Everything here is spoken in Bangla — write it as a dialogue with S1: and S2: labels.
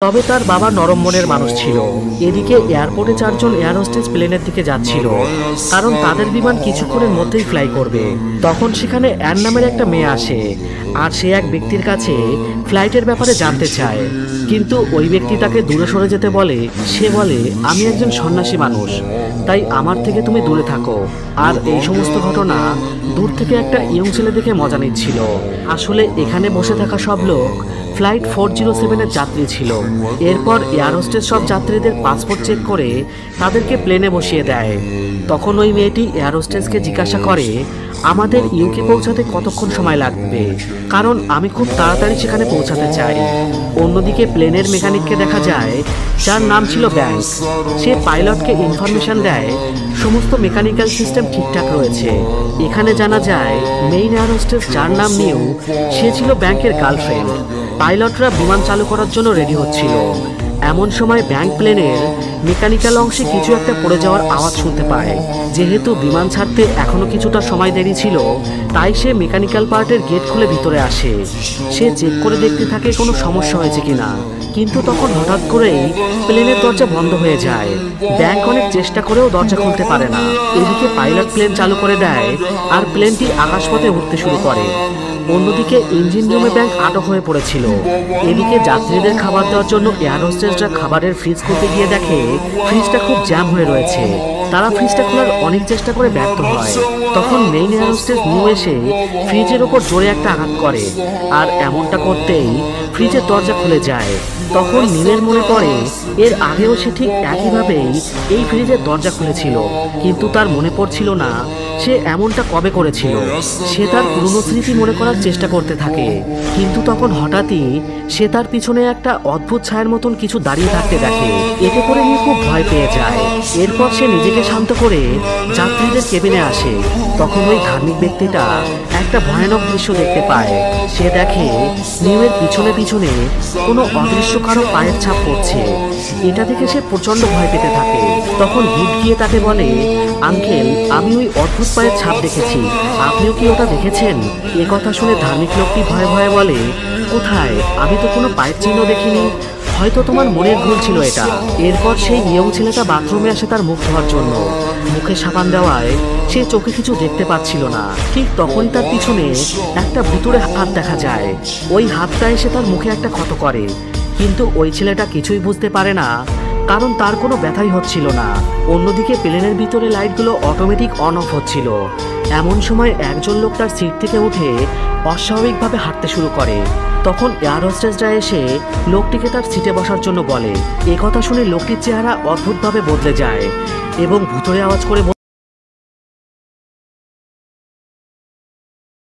S1: তবে তার বাবা নরম মনের মানুষ ছিল। এদিকে এয়ারপোর্টে 4 জন এয়ার হোস্টেস প্লেনের দিকে যাচ্ছিল, কারণ তাদের বিমান কিছুক্ষণের মধ্যেই ফ্লাই করবে। তখন সেখানে অ্যান নামের একটা মেয়ে আসে, আর সে এক ব্যক্তির কাছে ফ্লাইটের ব্যাপারে জানতে চায়। কিন্তু ওই ব্যক্তি তাকে দূরে সরে যেতে বলে। সে বলে, আমি একজন সন্ন্যাসী মানুষ, তাই আমার থেকে তুমি দূরে থাকো। আর এই সমস্ত ঘটনা দূর থেকে একটা ইয়ং ছেলে দেখে মজা নিচ্ছিল। আসলে এখানে বসে থাকা সব লোক ফ্লাইট 407-এর যাত্রী ছিল। এরপর এয়ার হোস্টেস সব যাত্রীদের পাসপোর্ট চেক করে তাদেরকে প্লেনে বসিয়ে দেয়। তখন ওই মেয়েটি এয়ার হোস্টেসকে জিজ্ঞাসা করে, আমাদের ইউকে পৌঁছাতে কতক্ষণ সময় লাগবে, কারণ আমি খুব তাড়াতাড়ি সেখানে পৌঁছাতে চাই। অন্যদিকে প্লেনের মেকানিককে দেখা যায়, যার নাম ছিল ব্যাংক। সে পাইলটকে ইনফরমেশন দেয় সমস্ত মেকানিক্যাল সিস্টেম ঠিকঠাক রয়েছে। এখানে জানা যায় মেইন এয়ার হোস্টেস, যার নাম নিউ, সে ছিল ব্যাংকের গার্লফ্রেন্ড। পাইলটরা বিমান চালু করার জন্য রেডি হচ্ছিল। এমন সময় ব্যাংক প্লেনের মেকানিক্যাল অংশে কিছু একটা পড়ে যাওয়ার আওয়াজ শুনতে পায়। যেহেতু বিমান ছাড়তে এখনো কিছুটা সময় দেরি ছিল, তাই সে মেকানিক্যাল পার্টের গেট খুলে ভিতরে আসে। সে চেক করে দেখতে থাকে কোনো সমস্যা হয়েছে কিনা। কিন্তু তখন হঠাৎ করেই প্লেনের দরজা বন্ধ হয়ে যায়। ব্যাংক অনেক চেষ্টা করেও দরজা খুলতে পারে না। এদিকে পাইলট প্লেন চালু করে দেয়, আর প্লেনটি আকাশপথে উঠতে শুরু করে। অন্যদিকে ইঞ্জিন রুমে ব্যাংক আটক হয়ে পড়েছিল। এদিকে যাত্রীদের খাবার দেওয়ার জন্য এয়ার হোস্টেসরা খাবারের ফ্রিজ খুলতে গিয়ে দেখে ফ্রিজটা খুব জ্যাম হয়ে রয়েছে। তারা ফ্রিজটা খোলার অনেক চেষ্টা করে ব্যর্থ হয়। তখন মেইন এয়ার হোস্টেস নিউ এসে ফ্রিজের ওপর জোরে একটা আঘাত করে, আর এমনটা করতেই ফ্রিজের দরজা খুলে যায়। তখন নিমের মনে পড়ে, এর আগেও সে ঠিক একইভাবেই এই ফ্রিজের দরজা খুলেছিল, কিন্তু তার মনে পড়ছিল না সে এমনটা কবে করেছিল। সে তার পুরনো স্মৃতি মনে করার চেষ্টা করতে থাকে, কিন্তু তখন হঠাৎই সে তার পিছনে একটা অদ্ভুত ছায়ার মতন কিছু দাঁড়িয়ে থাকতে দেখে। এতে করে নিয়ে খুব ভয় পেয়ে যায়। এরপর সে নিজেকে শান্ত করে যাত্রীদের কেবিনে আসে। তখন ওই ধার্মিক ব্যক্তিটা একটা ভয়ানক দৃশ্য দেখতে পায়। সে দেখে নিউয়ের পিছনে পিছনে কোনো অদৃশ্য কারো পায়ের ছাপ পড়ছে। এটা দেখে সে প্রচন্ড ভয় পেতে থাকে। তখন হিট গিয়ে তাকে বলে, আঙ্কেল, আমি ওই অদ্ভুত পায়ের ছাপ দেখেছি, আপনিও কি ওটা দেখেছেন? এ কথা শুনে ধার্মিক লোকটি ভয়ে ভয়ে বলে, কোথায়? আমি তো কোনো পায়ের চিহ্ন দেখিনি, হয়তো তোমার মনের ভুল ছিল এটা। এরপর সেই ইয়ং ছেলেটা বাথরুমে আসে তার মুখ ধোয়ার জন্য। মুখে সাবান দেওয়ায় সে চোখে কিছু দেখতে পাচ্ছিল না। ঠিক তখনই তার পিছনে একটা ভুতুড়ে হাত দেখা যায়। ওই হাতটা এসে তার মুখে একটা ক্ষত করে, কিন্তু ওই ছেলেটা কিছুই বুঝতে পারে না, কারণ তার কোনো ব্যথাই হচ্ছিল না। অন্যদিকে প্লেনের ভিতরে লাইটগুলো অটোমেটিক অন অফ হচ্ছিল। এমন সময় একজন লোক তার সিট থেকে উঠে অস্বাভাবিকভাবে হাঁটতে শুরু করে। তখন এয়ার হোস্টেসরা এসে লোকটিকে তার সিটে বসার জন্য বলে। এ কথা শুনে লোকটির চেহারা অদ্ভুতভাবে বদলে যায় এবং ভুতুড়ে আওয়াজ করে